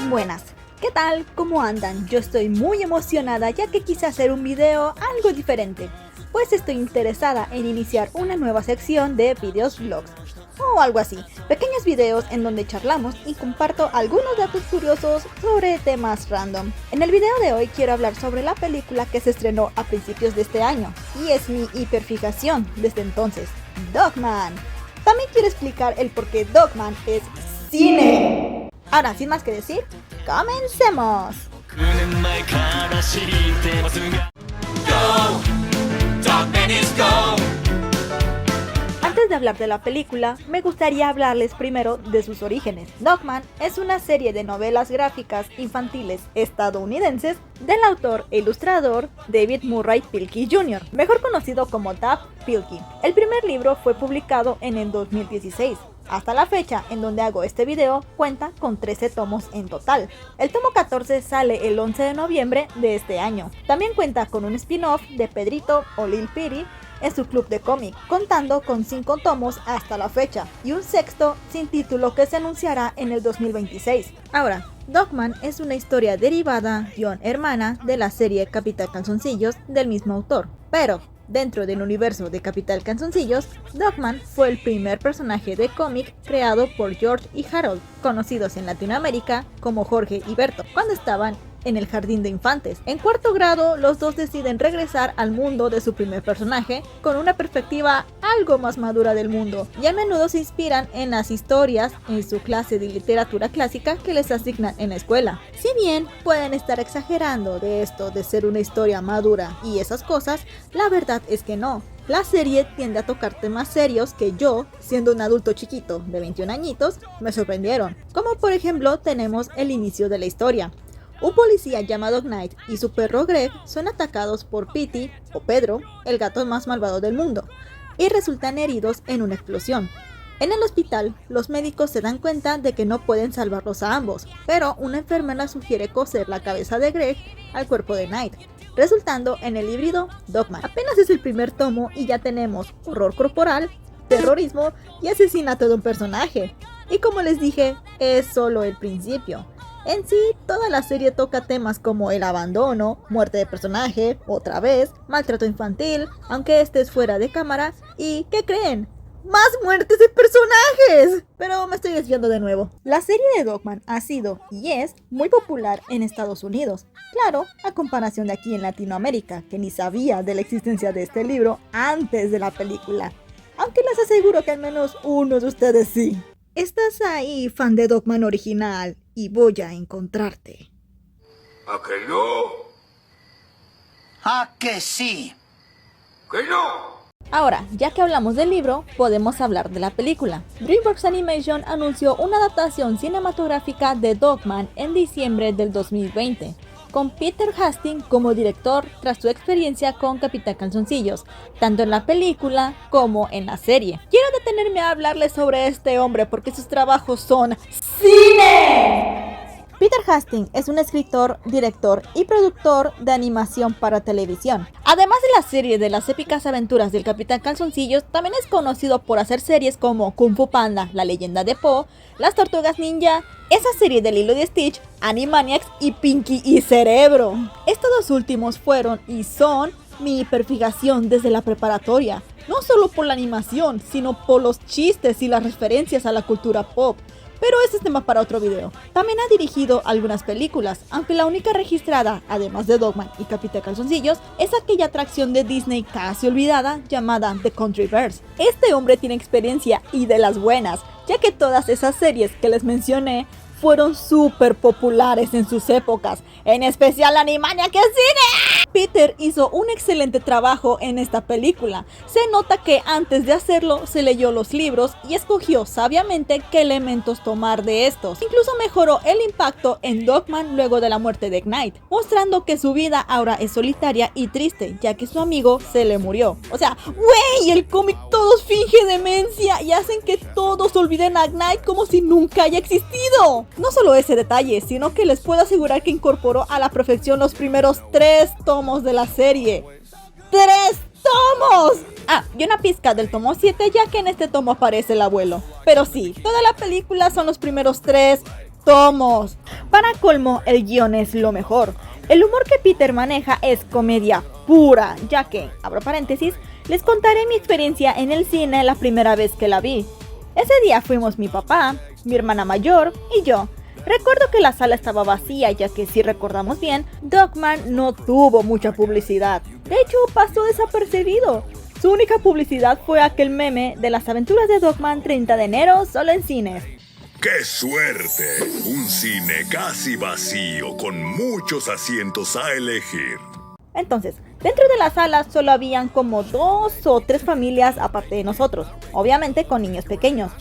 Buenas, ¿qué tal? ¿Cómo andan? Yo estoy muy emocionada ya que quise hacer un video algo diferente, pues estoy interesada en iniciar una nueva sección de videos vlogs, o algo así, pequeños videos en donde charlamos y comparto algunos datos curiosos sobre temas random. En el video de hoy quiero hablar sobre la película que se estrenó a principios de este año, y es mi hiperfijación desde entonces, Dogman. También quiero explicar el por qué Dogman es cine. Ahora, sin más que decir, ¡comencemos! Antes de hablar de la película, me gustaría hablarles primero de sus orígenes. Dogman es una serie de novelas gráficas infantiles estadounidenses del autor e ilustrador David Murray Pilkey Jr., mejor conocido como Dav Pilkey. El primer libro fue publicado en el 2016. Hasta la fecha en donde hago este video cuenta con 13 tomos en total. El tomo 14 sale el 11 de noviembre de este año. También cuenta con un spin-off de Pedrito o Lil Piri en su club de cómic, contando con 5 tomos hasta la fecha y un sexto sin título que se anunciará en el 2026. Ahora, Dogman es una historia derivada, hermana de la serie Capital Calzoncillos del mismo autor, pero dentro del universo de Capital Calzoncillos, Dogman fue el primer personaje de cómic creado por George y Harold, conocidos en Latinoamérica como Jorge y Berto, cuando estaban en el jardín de infantes. En cuarto grado, los dos deciden regresar al mundo de su primer personaje con una perspectiva algo más madura del mundo, y a menudo se inspiran en las historias en su clase de literatura clásica que les asignan en la escuela. Si bien pueden estar exagerando de esto de ser una historia madura y esas cosas, la verdad es que no. La serie tiende a tocar temas serios que yo, siendo un adulto chiquito de 21 añitos, me sorprendieron. Como por ejemplo tenemos el inicio de la historia. Un policía llamado Knight y su perro Greg son atacados por Petey, o Pedro, el gato más malvado del mundo, y resultan heridos en una explosión. En el hospital, los médicos se dan cuenta de que no pueden salvarlos a ambos, pero una enfermera sugiere coser la cabeza de Greg al cuerpo de Knight, resultando en el híbrido Dogman. Apenas es el primer tomo y ya tenemos horror corporal, terrorismo y asesinato de un personaje. Y como les dije, es solo el principio. En sí, toda la serie toca temas como el abandono, muerte de personaje, otra vez, maltrato infantil, aunque este es fuera de cámara, y ¿qué creen? ¡Más muertes de personajes! Pero me estoy desviando de nuevo. La serie de Dogman ha sido y es muy popular en Estados Unidos. Claro, a comparación de aquí en Latinoamérica, que ni sabía de la existencia de este libro antes de la película. Aunque les aseguro que al menos uno de ustedes sí. ¿Estás ahí, fan de Dogman original? Y voy a encontrarte. ¿A que no? ¿A que sí? ¿Que no? Ahora, ya que hablamos del libro, podemos hablar de la película. DreamWorks Animation anunció una adaptación cinematográfica de Dogman en diciembre del 2020, con Peter Hastings como director tras su experiencia con Capital Calzoncillos, tanto en la película como en la serie. Quiero detenerme a hablarles sobre este hombre porque sus trabajos son ¡cine! Peter Hastings es un escritor, director y productor de animación para televisión. Además de la serie de las épicas aventuras del Capitán Calzoncillos, también es conocido por hacer series como Kung Fu Panda, La Leyenda de Po, Las Tortugas Ninja, esa serie de Lilo y Stitch, Animaniacs y Pinky y Cerebro. Estos dos últimos fueron y son mi hiperfijación desde la preparatoria, no solo por la animación, sino por los chistes y las referencias a la cultura pop. Pero ese es tema para otro video. También ha dirigido algunas películas, aunque la única registrada, además de Dogman y Capital Calzoncillos, es aquella atracción de Disney casi olvidada llamada The Countryverse. Este hombre tiene experiencia y de las buenas, ya que todas esas series que les mencioné fueron súper populares en sus épocas, en especial Animaniacs Cine. Peter hizo un excelente trabajo en esta película. Se nota que antes de hacerlo se leyó los libros y escogió sabiamente qué elementos tomar de estos. Incluso mejoró el impacto en Dogman luego de la muerte de Knight, mostrando que su vida ahora es solitaria y triste, ya que su amigo se le murió. O sea, ¡wey! El cómic todos finge demencia y hacen que todos olviden a Knight como si nunca haya existido. No solo ese detalle, sino que les puedo asegurar que incorporó a la perfección los primeros 3 tomos de la serie. ¡3 tomos! Ah, y una pizca del tomo 7, ya que en este tomo aparece el abuelo. Pero sí, toda la película son los primeros 3 tomos. Para colmo, el guión es lo mejor. El humor que Peter maneja es comedia pura, ya que, abro paréntesis, les contaré mi experiencia en el cine la primera vez que la vi. Ese día fuimos mi papá, mi hermana mayor y yo. Recuerdo que la sala estaba vacía, ya que si recordamos bien, Dogman no tuvo mucha publicidad. De hecho, pasó desapercibido. Su única publicidad fue aquel meme de las aventuras de Dogman 30 de enero solo en cines. ¡Qué suerte! Un cine casi vacío con muchos asientos a elegir. Entonces, dentro de la sala solo habían como 2 o 3 familias aparte de nosotros, obviamente con niños pequeños.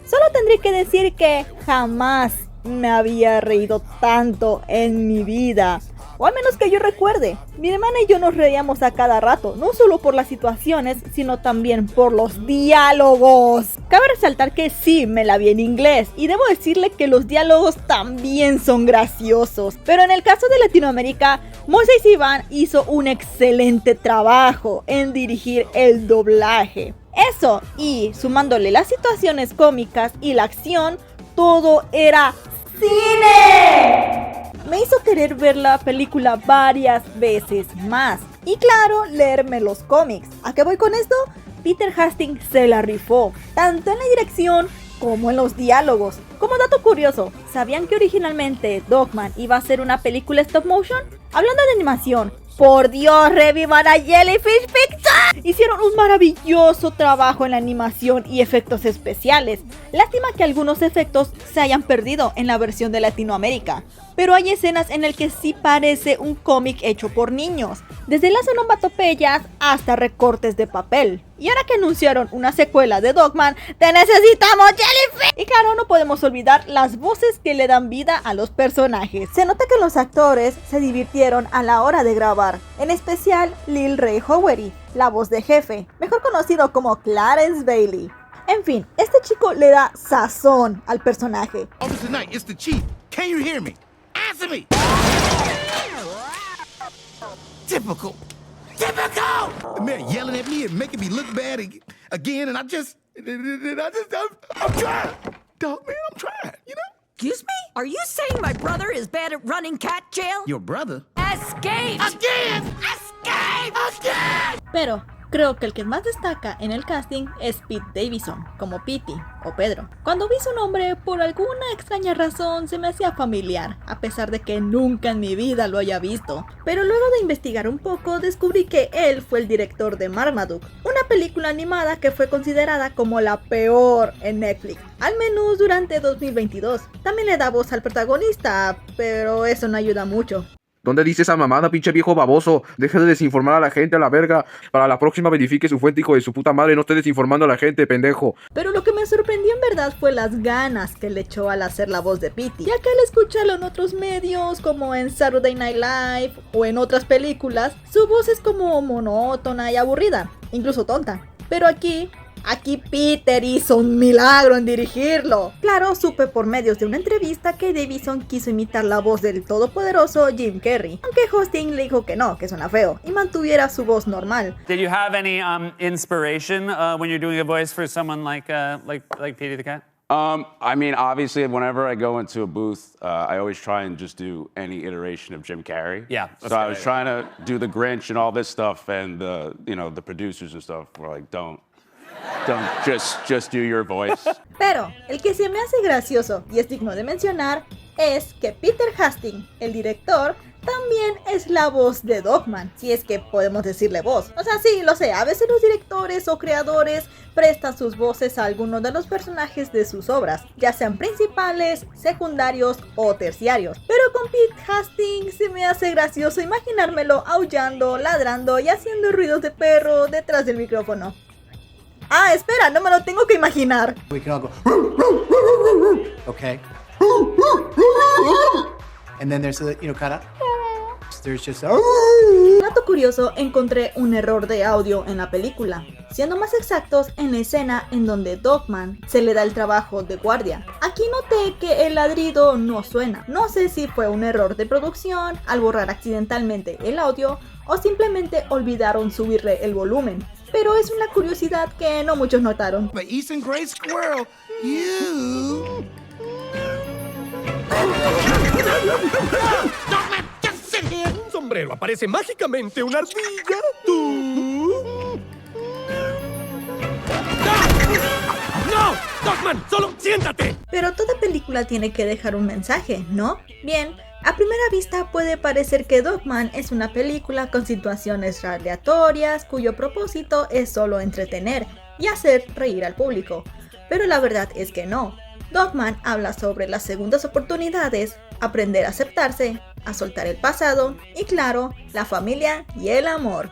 Solo tendré que decir que jamás me había reído tanto en mi vida, o al menos que yo recuerde. Mi hermana y yo nos reíamos a cada rato, no solo por las situaciones, sino también por los diálogos. Cabe resaltar que sí, me la vi en inglés, y debo decirle que los diálogos también son graciosos. Pero en el caso de Latinoamérica, Moisés Iván hizo un excelente trabajo en dirigir el doblaje. Eso, y sumándole las situaciones cómicas y la acción, todo era ¡cine! Me hizo querer ver la película varias veces más. Y claro, leerme los cómics. ¿A qué voy con esto? Peter Hastings se la rifó, tanto en la dirección como en los diálogos. Como dato curioso, ¿sabían que originalmente Dogman iba a ser una película stop motion? Hablando de animación, ¡por Dios, revivan a Jellyfish Pictures! Hicieron un maravilloso trabajo en la animación y efectos especiales. Lástima que algunos efectos se hayan perdido en la versión de Latinoamérica. Pero hay escenas en las que sí parece un cómic hecho por niños, desde las onomatopeyas hasta recortes de papel. Y ahora que anunciaron una secuela de Dogman, ¡te necesitamos, Jellyfish! Y claro, no podemos olvidar las voces que le dan vida a los personajes. Se nota que los actores se divirtieron a la hora de grabar, en especial Lil Rel Howery, la voz de jefe, mejor conocido como Clarence Bailey. En fin, este chico le da sazón al personaje. Officer Knight, it's the chief. Can you hear me? Answer me! Typical. Typical! The mayor yelling at me and making me look bad again, and I'm trying. Dog, man, I'm trying, you know? Excuse me? Are you saying my brother is bad at running cat jail? Your brother? Escape! Again! Escape! Again! Pero creo que el que más destaca en el casting es Pete Davidson, como Petey o Pedro. Cuando vi su nombre, por alguna extraña razón se me hacía familiar, a pesar de que nunca en mi vida lo haya visto. Pero luego de investigar un poco, descubrí que él fue el director de Marmaduke, una película animada que fue considerada como la peor en Netflix, al menos durante 2022. También le da voz al protagonista, pero eso no ayuda mucho. ¿Dónde dice esa mamada, pinche viejo baboso? Deja de desinformar a la gente a la verga. Para la próxima verifique su fuente, hijo de su puta madre. No esté desinformando a la gente, pendejo. Pero lo que me sorprendió en verdad fue las ganas que le echó al hacer la voz de Petey, ya que al escucharlo en otros medios, como en Saturday Night Live o en otras películas, su voz es como monótona y aburrida, incluso tonta. Pero aquí Peter hizo un milagro en dirigirlo. Claro, supe por medios de una entrevista que Davidson quiso imitar la voz del todopoderoso Jim Carrey, aunque Hosting le dijo que no, que suena feo, y mantuviera su voz normal. Did you have any inspiration when you're doing a voice for someone like Petey the Cat? I mean, obviously, whenever I go into a booth, I always try and just do any iteration of Jim Carrey. Yeah. So I was trying to do the Grinch and all this stuff, and the producers and stuff were like, don't just do your voice. Pero el que se me hace gracioso y es digno de mencionar es que Peter Hastings, el director, también es la voz de Dogman, si es que podemos decirle voz. O sea, sí, lo sé, a veces los directores o creadores prestan sus voces a algunos de los personajes de sus obras, ya sean principales, secundarios o terciarios. Pero con Pete Hastings se me hace gracioso imaginármelo aullando, ladrando y haciendo ruidos de perro detrás del micrófono. Ah, espera, no me lo tengo que imaginar. We can all go, okay? And then there's a, kind of, there's just, Dato curioso, encontré un error de audio en la película. Siendo más exactos, en la escena en donde Dogman se le da el trabajo de guardia. Aquí noté que el ladrido no suena. No sé si fue un error de producción al borrar accidentalmente el audio o simplemente olvidaron subirle el volumen. Pero es una curiosidad que no muchos notaron. But Eastern Gray Squirrel, you... Dogman, just sit here. Un sombrero aparece mágicamente una ardilla. ¿Tú? ¡No! ¡Dogman, solo siéntate! Pero toda película tiene que dejar un mensaje, ¿no? Bien, a primera vista puede parecer que Dogman es una película con situaciones aleatorias cuyo propósito es solo entretener y hacer reír al público. Pero la verdad es que no. Dogman habla sobre las segundas oportunidades, aprender a aceptarse, a soltar el pasado y claro, la familia y el amor.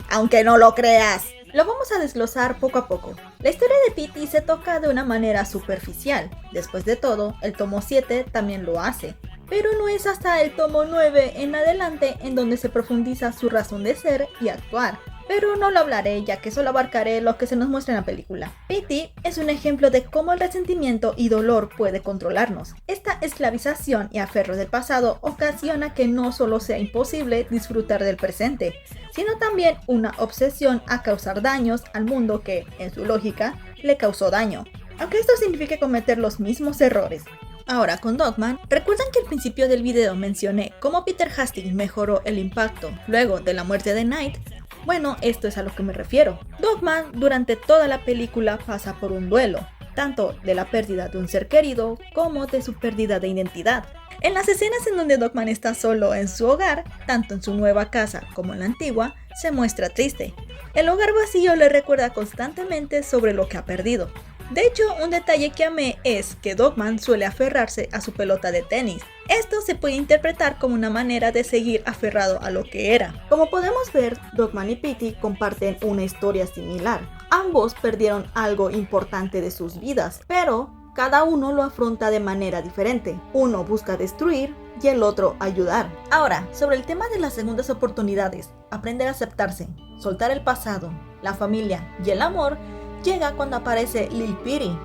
Aunque no lo creas. Lo vamos a desglosar poco a poco. La historia de Petey se toca de una manera superficial. Después de todo, el tomo 7 también lo hace. Pero no es hasta el tomo 9 en adelante en donde se profundiza su razón de ser y actuar. Pero no lo hablaré ya que solo abarcaré lo que se nos muestra en la película. Petey es un ejemplo de cómo el resentimiento y dolor puede controlarnos. Esta esclavización y aferro del pasado ocasiona que no solo sea imposible disfrutar del presente, sino también una obsesión a causar daños al mundo que, en su lógica, le causó daño, aunque esto signifique cometer los mismos errores. Ahora con Dogman, ¿recuerdan que al principio del video mencioné cómo Peter Hastings mejoró el impacto luego de la muerte de Knight? Bueno, esto es a lo que me refiero. Dogman durante toda la película pasa por un duelo, tanto de la pérdida de un ser querido como de su pérdida de identidad. En las escenas en donde Dogman está solo en su hogar, tanto en su nueva casa como en la antigua, se muestra triste. El hogar vacío le recuerda constantemente sobre lo que ha perdido. De hecho, un detalle que amé es que Dogman suele aferrarse a su pelota de tenis. Esto se puede interpretar como una manera de seguir aferrado a lo que era. Como podemos ver, Dogman y Petey comparten una historia similar. Ambos perdieron algo importante de sus vidas, pero cada uno lo afronta de manera diferente. Uno busca destruir y el otro ayudar. Ahora, sobre el tema de las segundas oportunidades, aprender a aceptarse, soltar el pasado, la familia y el amor, llega cuando aparece Lil Petey.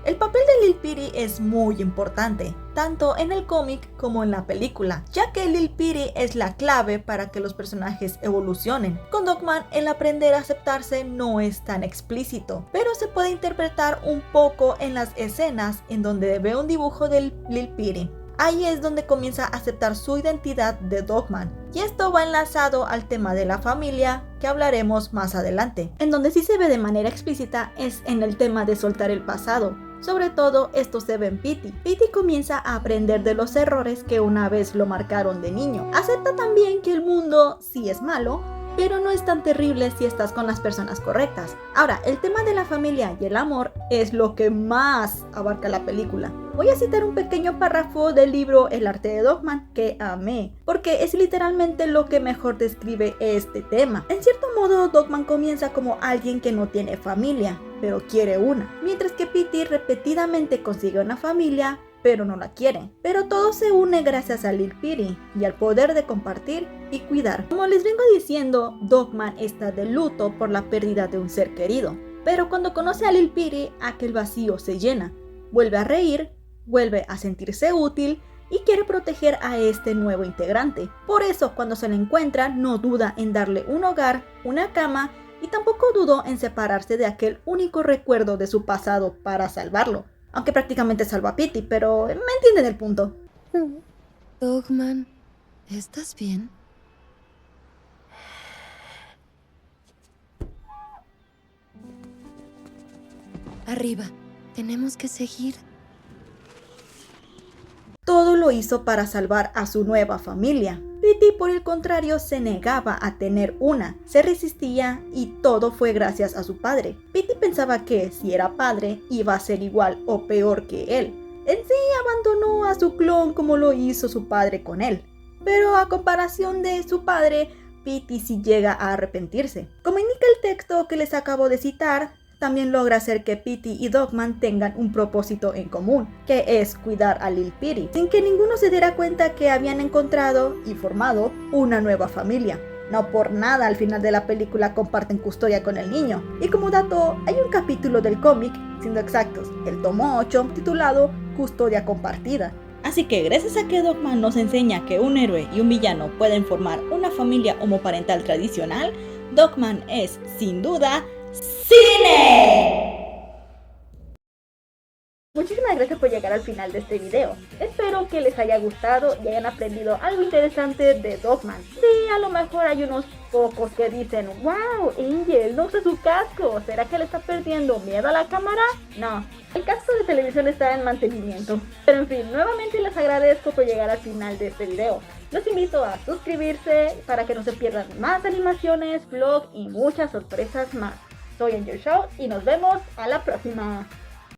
El papel de Lil Petey es muy importante, tanto en el cómic como en la película, ya que Lil Petey es la clave para que los personajes evolucionen. Con Dogman, el aprender a aceptarse no es tan explícito, pero se puede interpretar un poco en las escenas en donde ve un dibujo de Lil Petey. Ahí es donde comienza a aceptar su identidad de Dogman. Y esto va enlazado al tema de la familia que hablaremos más adelante. En donde sí se ve de manera explícita es en el tema de soltar el pasado. Sobre todo esto se ve en Petey. Petey comienza a aprender de los errores que una vez lo marcaron de niño. Acepta también que el mundo sí es malo, pero no es tan terrible si estás con las personas correctas. Ahora, el tema de la familia y el amor es lo que más abarca la película. Voy a citar un pequeño párrafo del libro El arte de Dogman que amé, porque es literalmente lo que mejor describe este tema. En cierto modo, Dogman comienza como alguien que no tiene familia, pero quiere una, mientras que Petey repetidamente consigue una familia, pero no la quiere. Pero todo se une gracias a Lil Petey y al poder de compartir y cuidar. Como les vengo diciendo, Dogman está de luto por la pérdida de un ser querido. Pero cuando conoce a Lil Petey, aquel vacío se llena. Vuelve a reír, vuelve a sentirse útil y quiere proteger a este nuevo integrante. Por eso, cuando se le encuentra, no duda en darle un hogar, una cama y tampoco dudó en separarse de aquel único recuerdo de su pasado para salvarlo. Aunque prácticamente salva a Petey, pero me entienden el punto. Dogman, ¿estás bien? Arriba, tenemos que seguir. Todo lo hizo para salvar a su nueva familia. Petey, por el contrario, se negaba a tener una, se resistía y todo fue gracias a su padre. Petey pensaba que, si era padre, iba a ser igual o peor que él. En sí, abandonó a su clon como lo hizo su padre con él. Pero a comparación de su padre, Petey sí llega a arrepentirse. Como indica el texto que les acabo de citar, también logra hacer que Petey y Dogman tengan un propósito en común, que es cuidar a Lil Petey, sin que ninguno se diera cuenta que habían encontrado y formado una nueva familia. No por nada al final de la película comparten custodia con el niño. Y como dato, hay un capítulo del cómic, siendo exactos, el tomo 8, titulado Custodia Compartida. Así que gracias a que Dogman nos enseña que un héroe y un villano pueden formar una familia homoparental tradicional, Dogman es, sin duda, ¡cine! Muchísimas Muchísimas gracias por llegar al final de este video. Espero que les haya gustado y hayan aprendido algo interesante de Dogman. Sí, a lo mejor hay unos pocos que dicen, wow, Angel no usa su casco, ¿será que le está perdiendo miedo a la cámara? No, el casco de televisión está en mantenimiento. Pero en fin, nuevamente les agradezco por llegar al final de este video. Los invito a suscribirse para que no se pierdan más animaciones, vlog y muchas sorpresas más. Soy Angel Show y nos vemos a la próxima.